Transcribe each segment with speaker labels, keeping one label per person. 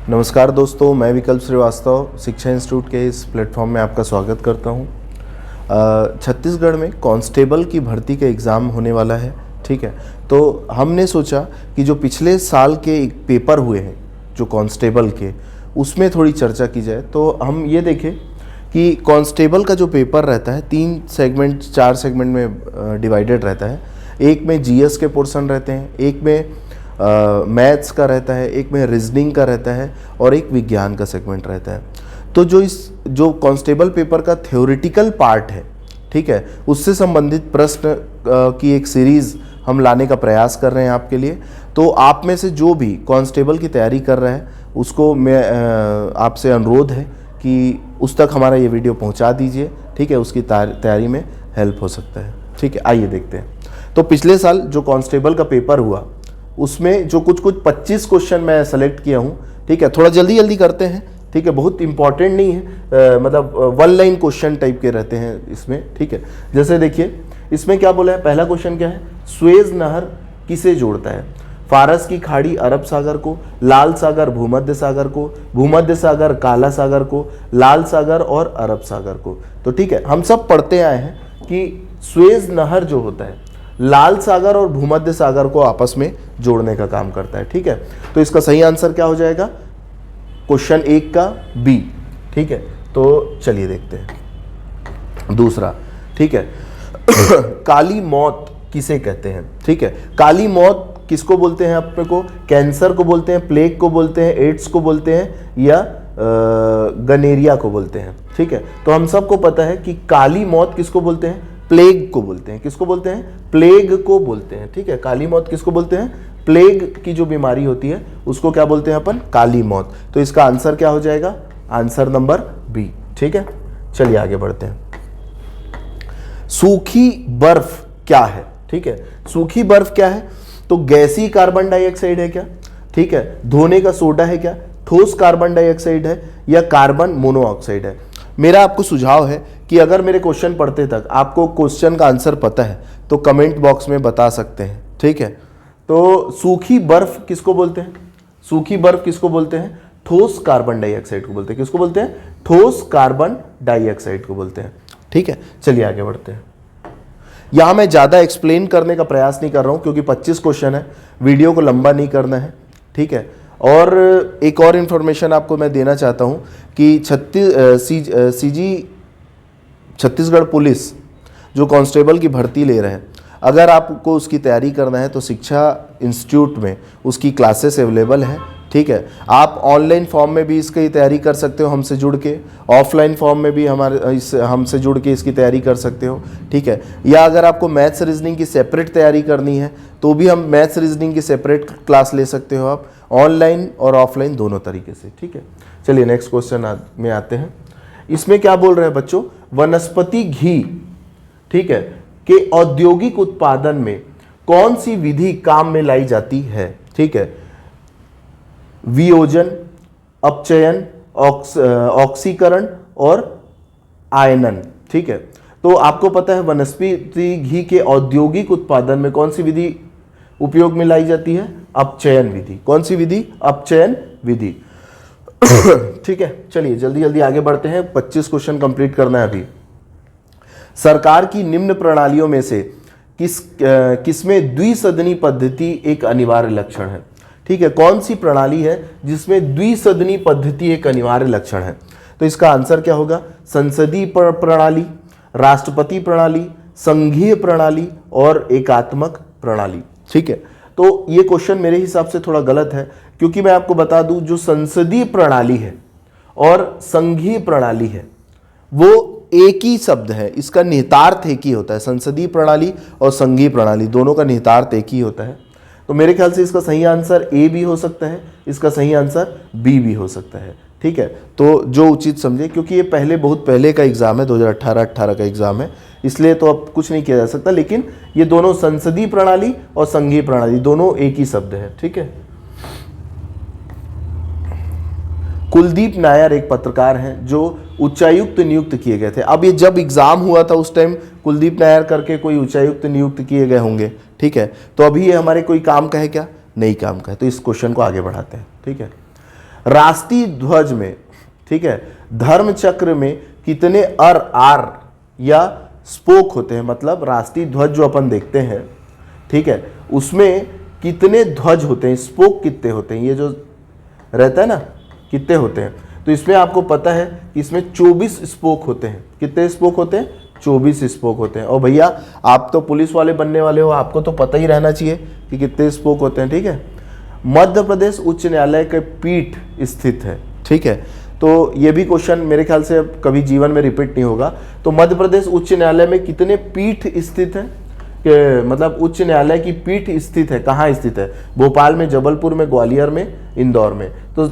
Speaker 1: नमस्कार दोस्तों, मैं विकल्प श्रीवास्तव शिक्षा इंस्टीट्यूट के इस प्लेटफॉर्म में आपका स्वागत करता हूं। छत्तीसगढ़ में कांस्टेबल की भर्ती का एग्ज़ाम होने वाला है। ठीक है, तो हमने सोचा कि जो पिछले साल के एक पेपर हुए हैं जो कांस्टेबल के, उसमें थोड़ी चर्चा की जाए। तो हम ये देखें कि कांस्टेबल का जो पेपर रहता है 4 सेगमेंट में डिवाइडेड रहता है। एक में जीएस के पोर्शन रहते हैं, एक में मैथ्स का रहता है, एक में रीजनिंग का रहता है और एक विज्ञान का सेगमेंट रहता है। तो जो कांस्टेबल पेपर का थ्योरेटिकल पार्ट है, ठीक है, उससे संबंधित प्रश्न की एक सीरीज़ हम लाने का प्रयास कर रहे हैं आपके लिए। तो आप में से जो भी कांस्टेबल की तैयारी कर रहा है उसको मैं आपसे अनुरोध है कि उस तक हमारा ये वीडियो पहुंचा दीजिए। ठीक है, उसकी तैयारी में हेल्प हो सकता है। ठीक है, आइए देखते हैं। तो पिछले साल जो कांस्टेबल का पेपर हुआ उसमें जो कुछ 25 क्वेश्चन मैं सेलेक्ट किया हूँ। ठीक है, थोड़ा जल्दी करते हैं। ठीक है, बहुत इंपॉर्टेंट नहीं है, मतलब 1 लाइन क्वेश्चन टाइप के रहते हैं इसमें। ठीक है, जैसे देखिए इसमें क्या बोला है। पहला क्वेश्चन क्या है, स्वेज नहर किसे जोड़ता है? फारस की खाड़ी अरब सागर को, लाल सागर भूमध्य सागर को, भूमध्य सागर काला सागर को, लाल सागर और अरब सागर को। तो ठीक है, हम सब पढ़ते आए हैं कि स्वेज नहर जो होता है लाल सागर और भूमध्य सागर को आपस में जोड़ने का काम करता है। ठीक है, तो इसका सही आंसर क्या हो जाएगा? क्वेश्चन 1 का बी। ठीक है, तो चलिए देखते हैं दूसरा। ठीक है, काली मौत किसे कहते हैं? ठीक है, काली मौत किसको बोलते हैं? अपने को कैंसर को बोलते हैं, प्लेग को बोलते हैं, एड्स को बोलते हैं या गनेरिया को बोलते हैं। ठीक है, तो हम सबको पता है कि काली मौत किसको बोलते हैं? प्लेग को बोलते हैं। किसको बोलते हैं? प्लेग को बोलते हैं। ठीक है, काली मौत किसको बोलते हैं? प्लेग की जो बीमारी होती है उसको क्या बोलते हैं अपन? काली मौत। तो इसका आंसर क्या हो जाएगा? Answer number B. ठीक है, चलिए आगे बढ़ते हैं। सूखी बर्फ क्या है? ठीक है, सूखी बर्फ क्या है? तो गैसीय कार्बन डाइऑक्साइड है क्या? ठीक है, धोने का सोडा है क्या? ठोस कार्बन डाइऑक्साइड है या कार्बन मोनोऑक्साइड है? मेरा आपको सुझाव है कि अगर मेरे क्वेश्चन पढ़ते तक आपको क्वेश्चन का आंसर पता है तो कमेंट बॉक्स में बता सकते हैं। ठीक है, तो सूखी बर्फ किसको बोलते हैं? सूखी बर्फ किसको बोलते हैं? ठोस कार्बन डाइऑक्साइड को बोलते हैं। किसको बोलते हैं? ठोस कार्बन डाइऑक्साइड को बोलते हैं। ठीक है, चलिए आगे बढ़ते हैं। यहां मैं ज्यादा एक्सप्लेन करने का प्रयास नहीं कर रहा हूं क्योंकि 25 क्वेश्चन है, वीडियो को लंबा नहीं करना है। ठीक है, और एक और इन्फॉर्मेशन आपको मैं देना चाहता हूं कि छत्तीसगढ़ पुलिस जो कांस्टेबल की भर्ती ले रहे हैं, अगर आपको उसकी तैयारी करना है तो शिक्षा इंस्टीट्यूट में उसकी क्लासेस अवेलेबल है। ठीक है, आप ऑनलाइन फॉर्म में भी इसकी तैयारी कर सकते हो हमसे जुड़ के, ऑफलाइन फॉर्म में भी हमसे जुड़ के इसकी तैयारी कर सकते हो। ठीक है, या अगर आपको मैथ्स रीजनिंग की सेपरेट तैयारी करनी है तो भी हम मैथ्स रीजनिंग की सेपरेट क्लास ले सकते हो आप, ऑनलाइन और ऑफलाइन दोनों तरीके से। ठीक है, चलिए नेक्स्ट क्वेश्चन में आते हैं। इसमें क्या बोल रहे हैं बच्चों? वनस्पति घी, ठीक है, के औद्योगिक उत्पादन में कौन सी विधि काम में लाई जाती है? ठीक है, वियोजन, अपचयन, ऑक्सीकरण और आयनन। ठीक है, तो आपको पता है वनस्पति घी के औद्योगिक उत्पादन में कौन सी विधि उपयोग में लाई जाती है? अपचयन विधि। कौन सी विधि? अपचयन विधि। ठीक है, चलिए जल्दी आगे बढ़ते हैं। 25 क्वेश्चन कंप्लीट करना है अभी। सरकार की निम्न प्रणालियों में से किसमें द्विसदनी पद्धति एक अनिवार्य लक्षण है? ठीक है, कौन सी प्रणाली है जिसमें द्विसदनी पद्धति एक अनिवार्य लक्षण है? तो इसका आंसर क्या होगा? संसदीय प्रणाली, राष्ट्रपति प्रणाली, संघीय प्रणाली और एकात्मक प्रणाली। ठीक है, तो ये क्वेश्चन मेरे हिसाब से थोड़ा गलत है क्योंकि मैं आपको बता दूं जो संसदीय प्रणाली है और संघीय प्रणाली है वो एक ही शब्द है, इसका निहितार्थ एक ही होता है। संसदीय प्रणाली और संघीय प्रणाली दोनों का निहितार्थ एक ही होता है। तो मेरे ख्याल से इसका सही आंसर ए भी हो सकता है, इसका सही आंसर बी भी हो सकता है। ठीक है, तो जो उचित समझे, क्योंकि ये बहुत पहले का एग्जाम है, 2018 का एग्जाम है, इसलिए तो अब कुछ नहीं किया जा सकता। लेकिन ये दोनों संसदीय प्रणाली और संघीय प्रणाली दोनों एक ही शब्द है। ठीक है, कुलदीप नायर एक पत्रकार हैं जो उच्चायुक्त नियुक्त किए गए थे। अब ये जब एग्जाम हुआ था उस टाइम कुलदीप नायर करके कोई उच्चायुक्त नियुक्त किए गए होंगे। ठीक है, तो अभी ये हमारे कोई काम का है क्या? नहीं काम का है। तो इस क्वेश्चन को आगे बढ़ाते हैं। ठीक है, राष्ट्रीय ध्वज में, ठीक है, धर्म चक्र में कितने आर या स्पोक होते हैं, मतलब राष्ट्रीय ध्वज जो अपन देखते हैं, ठीक है, उसमें कितने ध्वज होते हैं, स्पोक कितने होते हैं, ये जो रहता है ना कितने होते हैं। तो इसमें आपको पता है कि इसमें 24 स्पोक होते हैं। कितने स्पोक होते हैं? 24 स्पोक होते हैं। और भैया आप तो पुलिस वाले बनने वाले हो, आपको तो पता ही रहना चाहिए कि कितने स्पोक होते हैं, ठीक है। मध्य प्रदेश उच्च न्यायालय के पीठ स्थित है, ठीक है। तो ये भी क्वेश्चन मेरे ख्याल से अब कभी जीवन में रिपीट नहीं होगा। तो मध्य प्रदेश उच्च न्यायालय में कितने पीठ स्थित है, मतलब उच्च न्यायालय की पीठ स्थित है, कहाँ स्थित है? भोपाल में, जबलपुर में, ग्वालियर में, इंदौर में। तो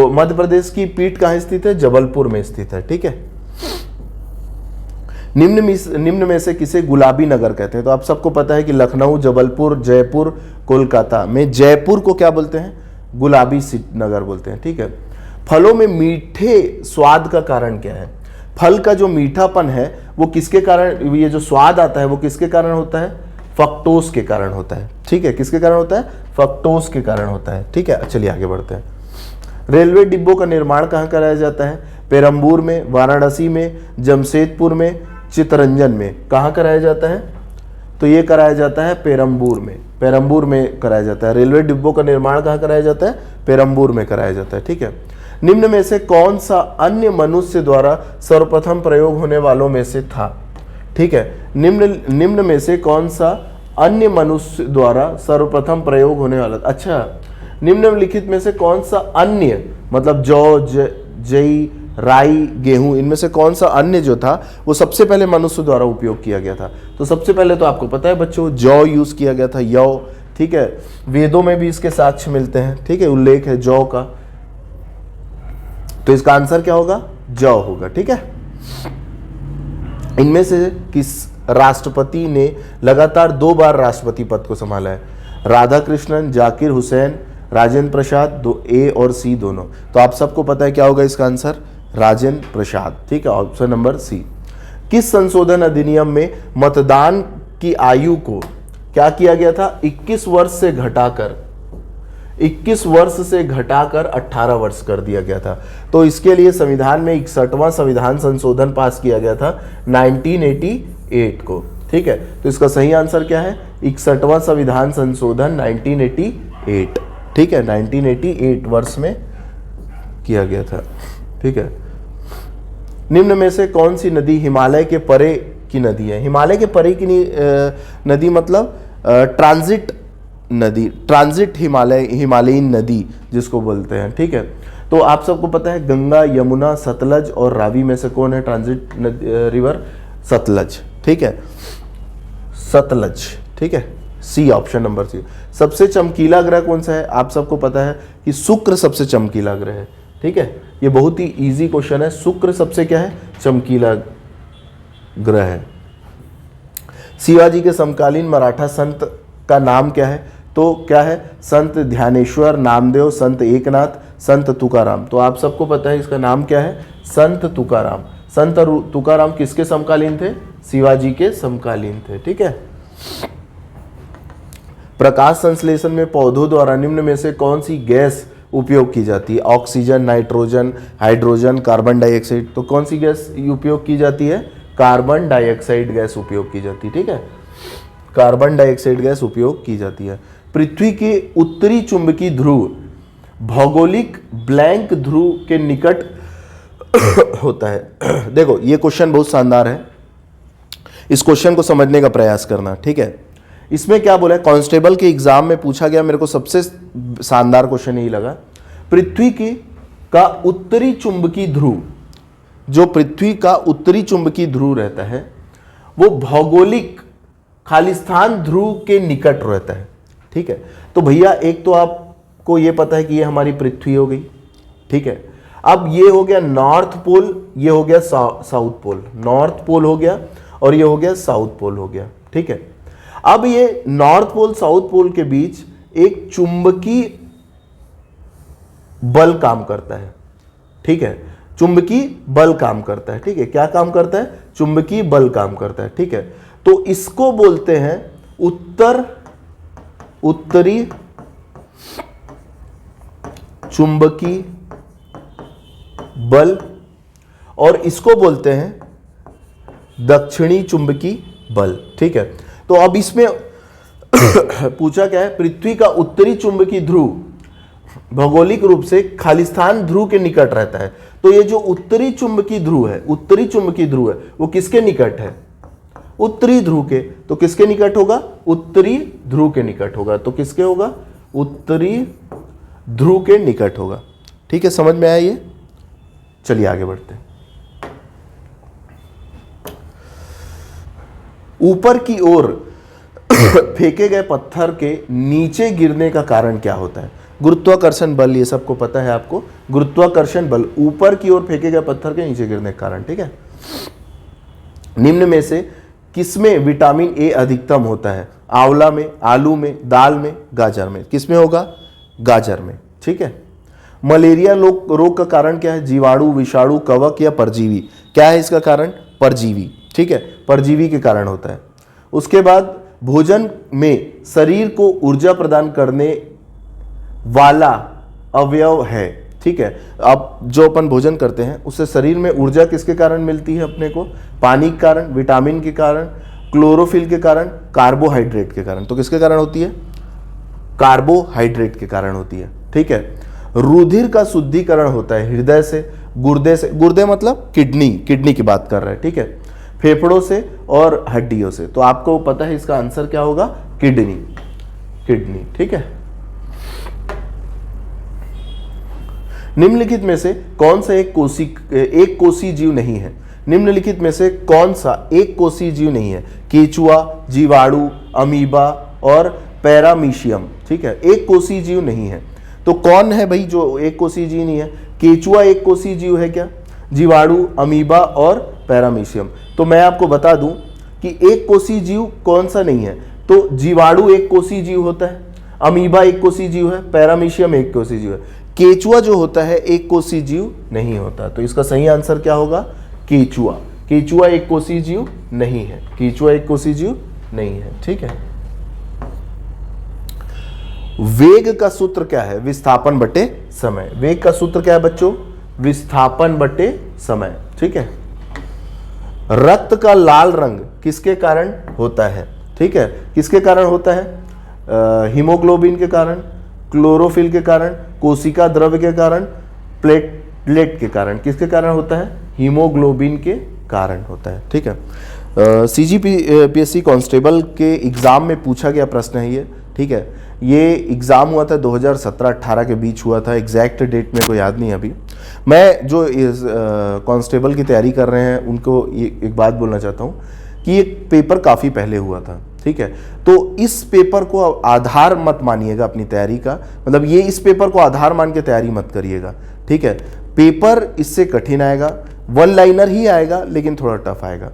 Speaker 1: मध्य प्रदेश की पीठ कहाँ स्थित है? जबलपुर में स्थित है, ठीक है। निम्न में से किसे गुलाबी नगर कहते हैं? तो आप सबको पता है कि लखनऊ, जबलपुर, जयपुर, कोलकाता में जयपुर को क्या बोलते हैं? गुलाबी नगर बोलते हैं, ठीक है। फलों में मीठे स्वाद का कारण क्या है? फल का जो मीठापन है वो किसके कारण, ये जो स्वाद आता है वो किसके कारण होता है? फ्रक्टोज के कारण होता है, ठीक है। किसके कारण होता है? फ्रक्टोज के कारण होता है, ठीक है। चलिए आगे बढ़ते हैं। रेलवे डिब्बों का निर्माण कहाँ कराया जाता है? पेरम्बूर में, वाराणसी में, जमशेदपुर में, चितरंजन में। कहाँ कराया जाता है? तो ये कराया जाता है पेरम्बूर में, पेरम्बूर में कराया जाता है। रेलवे डिब्बों का निर्माण कहाँ कराया जाता है? पेरम्बूर में कराया जाता है, ठीक है। निम्न में से कौन सा अन्य मनुष्य द्वारा सर्वप्रथम प्रयोग होने वालों में से था? ठीक है, निम्न में से कौन सा अन्य मनुष्य द्वारा सर्वप्रथम प्रयोग होने वाला? अच्छा, निम्नलिखित में से कौन सा अन्य, मतलब जौ, जई, राई, गेहूं, इनमें से कौन सा अन्य जो था वो सबसे पहले मनुष्य द्वारा उपयोग किया गया था? तो सबसे पहले तो आपको पता है बच्चों, जौ यूज किया गया था, यौ, ठीक है। वेदों में भी इसके साक्ष्य मिलते हैं, ठीक है, उल्लेख है जौ का। तो इसका आंसर क्या होगा? जौ होगा, ठीक है। इनमें से किस राष्ट्रपति ने लगातार 2 बार राष्ट्रपति पद को संभाला है? राधाकृष्णन, जाकिर हुसैन, राजेंद्र प्रसाद, दो ए और सी दोनों। तो आप सबको पता है क्या होगा इसका आंसर? राजेंद्र प्रसाद, ठीक है, ऑप्शन नंबर सी। किस संशोधन अधिनियम में मतदान की आयु को क्या किया गया था? 21 वर्ष से घटाकर 18 वर्ष कर दिया गया था। तो इसके लिए संविधान में 61वां संविधान संशोधन पास किया गया था 1988 को, ठीक है। तो इसका सही आंसर क्या है? 61वां संविधान संशोधन 1988, ठीक है, 1988 वर्ष में किया गया था, ठीक है। निम्न में से कौन सी नदी हिमालय के परे की नदी है? हिमालय के परे की नदी मतलब ट्रांजिट नदी, ट्रांजिट हिमालयीन नदी जिसको बोलते हैं, ठीक है। तो आप सबको पता है गंगा, यमुना, सतलज और रावी में से कौन है ट्रांजिट रिवर? सतलज, ठीक है, सतलज, ठीक है, सी, ऑप्शन नंबर सी। सबसे चमकीला ग्रह कौन सा है? आप सबको पता है कि शुक्र सबसे चमकीला ग्रह है, ठीक है। ये बहुत ही इजी क्वेश्चन है। शुक्र सबसे क्या है? चमकीला ग्रह है। शिवाजी के समकालीन मराठा संत का नाम क्या है? तो क्या है? संत ध्यानेश्वर, नामदेव, संत एकनाथ, संत तुकाराम। तो आप सबको पता है इसका नाम क्या है? संत तुकाराम। संत तुकाराम किसके समकालीन थे? शिवाजी के समकालीन थे, ठीक है। प्रकाश संश्लेषण में पौधों द्वारा निम्न में से कौन सी गैस उपयोग की जाती है? Oxygen, nitrogen, hydrogen, carbon dioxide. तो कौन सी गैस उपयोग की जाती है? कार्बन डाइऑक्साइड गैस उपयोग की जाती है, ठीक है, कार्बन डाइऑक्साइड गैस उपयोग की जाती है। पृथ्वी के उत्तरी चुंबकीय ध्रुव भौगोलिक ब्लैंक ध्रुव के निकट होता है। देखो ये क्वेश्चन बहुत शानदार है, इस क्वेश्चन को समझने का प्रयास करना, ठीक है। इसमें क्या बोला है? कांस्टेबल के एग्जाम में पूछा गया, मेरे को सबसे शानदार क्वेश्चन यही लगा। पृथ्वी का उत्तरी चुंबकीय ध्रुव, जो पृथ्वी का उत्तरी चुंबकीय ध्रुव रहता है वो भौगोलिक खालिस्तान ध्रुव के निकट रहता है, ठीक है। तो भैया एक तो आपको ये पता है कि ये हमारी पृथ्वी हो गई, ठीक है। अब ये हो गया नॉर्थ पोल, ये हो गया साउथ पोल, नॉर्थ पोल हो गया और ये हो गया साउथ पोल हो गया, ठीक है। अब ये नॉर्थ पोल साउथ पोल के बीच एक चुंबकीय बल काम करता है, ठीक है, चुंबकीय बल काम करता है, ठीक है। क्या काम करता है? चुंबकीय बल काम करता है, ठीक है। तो इसको बोलते हैं उत्तरी चुंबकीय बल, और इसको बोलते हैं दक्षिणी चुंबकी बल। ठीक है, तो अब इसमें पूछा क्या है, पृथ्वी का उत्तरी चुंबकीय ध्रुव भौगोलिक रूप से खालिस्तान ध्रुव के निकट रहता है। तो ये जो उत्तरी चुंबकीय ध्रुव है, उत्तरी चुंबकीय ध्रुव है, वो किसके निकट है? उत्तरी ध्रुव के। तो किसके निकट होगा? उत्तरी ध्रुव के निकट होगा। तो किसके होगा? उत्तरी ध्रुव के निकट होगा। ठीक है, समझ में आया ये? चलिए आगे बढ़ते हैं। ऊपर की ओर फेंके गए पत्थर के नीचे गिरने का कारण क्या होता है? गुरुत्वाकर्षण बल, ये सबको पता है आपको। गुरुत्वाकर्षण बल, ऊपर की ओर फेंके गए पत्थर के नीचे गिरने का कारण। ठीक है, निम्न में से किसमें विटामिन ए अधिकतम होता है? आंवला में, आलू में, दाल में, गाजर में। किसमें होगा? गाजर में। ठीक है, मलेरिया रोग का कारण क्या है? जीवाणु, विषाणु, कवक या परजीवी? क्या है इसका कारण? परजीवी। ठीक है, परजीवी के कारण होता है। उसके बाद भोजन में शरीर को ऊर्जा प्रदान करने वाला अवयव है। ठीक है, अब जो अपन भोजन करते हैं उससे शरीर में ऊर्जा किसके कारण मिलती है अपने को? पानी के कारण, विटामिन के कारण, क्लोरोफिल के कारण, कार्बोहाइड्रेट के कारण। तो किसके कारण होती है? कार्बोहाइड्रेट के कारण होती है। ठीक है, रुधिर का शुद्धिकरण होता है हृदय से, गुर्दे से, गुर्दे मतलब किडनी, किडनी की बात कर रहे हैं। ठीक है, फेफड़ों से और हड्डियों से। तो आपको पता है इसका आंसर क्या होगा? Kidney, kidney. ठीक है, निम्नलिखित में से कौन सा एक कोशी जीव नहीं है? निम्नलिखित में से कौन सा एक कोशी जीव नहीं है? केचुआ, जीवाणु, अमीबा और पैरामीशियम। ठीक है, एक कोशी जीव नहीं है। तो कौन है भाई जो एक कोशी जीव नहीं है? केचुआ एक कोशी जीव है क्या? जीवाणु, अमीबा और पैरामीशियम। तो मैं आपको बता दूं कि एक कोशी जीव कौन सा नहीं है। तो जीवाणु एक कोशी जीव होता है, अमीबा एक कोशी जीव है, पैरामीशियम एक कोशी जीव है। केचुआ जो होता है एक कोशी जीव नहीं होता। तो इसका सही आंसर क्या होगा? केचुआ। केचुआ एक कोशी जीव नहीं है, केचुआ एक कोशी जीव नहीं है। ठीक है, वेग का सूत्र क्या है? विस्थापन बटे समय। वेग का सूत्र क्या है बच्चों? विस्थापन बटे समय। ठीक है, रक्त का लाल रंग किसके कारण होता है? ठीक है, किसके कारण होता है? हीमोग्लोबिन के कारण, क्लोरोफिल के कारण, कोशिका द्रव्य के कारण, प्लेट के कारण। किसके कारण होता है? हीमोग्लोबिन के कारण होता है। ठीक है, CGPSC कांस्टेबल के एग्जाम में पूछा गया प्रश्न है ये। ठीक है, ये एग्ज़ाम हुआ था 2017-18 के बीच हुआ था, एग्जैक्ट डेट मेरे को याद नहीं अभी। मैं जो इस कांस्टेबल की तैयारी कर रहे हैं उनको ये एक बात बोलना चाहता हूँ कि ये पेपर काफ़ी पहले हुआ था। ठीक है, तो इस पेपर को आधार मत मानिएगा अपनी तैयारी का, मतलब ये इस पेपर को आधार मान के तैयारी मत करिएगा। ठीक है, पेपर इससे कठिन आएगा, वन लाइनर ही आएगा लेकिन थोड़ा टफ आएगा।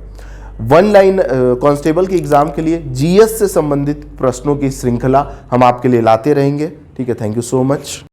Speaker 1: वन लाइन कांस्टेबल के एग्जाम के लिए GS से संबंधित प्रश्नों की श्रृंखला हम आपके लिए लाते रहेंगे। ठीक है, थैंक यू सो मच।